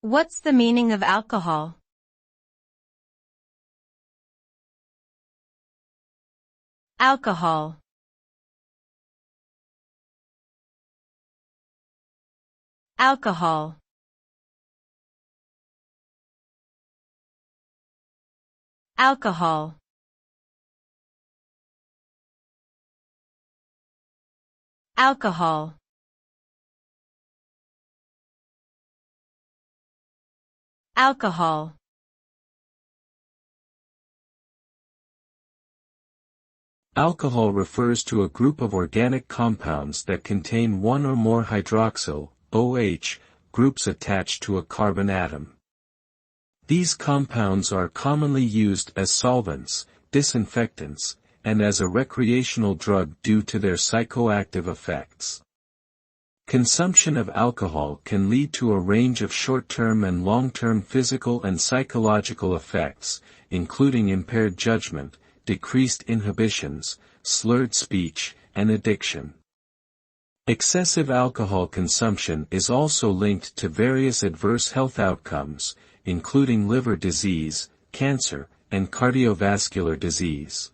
What's the meaning of alcohol? Alcohol. Alcohol. Alcohol. Alcohol. Alcohol. Alcohol refers to a group of organic compounds that contain one or more hydroxyl, OH, groups attached to a carbon atom. These compounds are commonly used as solvents, disinfectants, and as a recreational drug due to their psychoactive effects. Consumption of alcohol can lead to a range of short-term and long-term physical and psychological effects, including impaired judgment, decreased inhibitions, slurred speech, and addiction. Excessive alcohol consumption is also linked to various adverse health outcomes, including liver disease, cancer, and cardiovascular disease.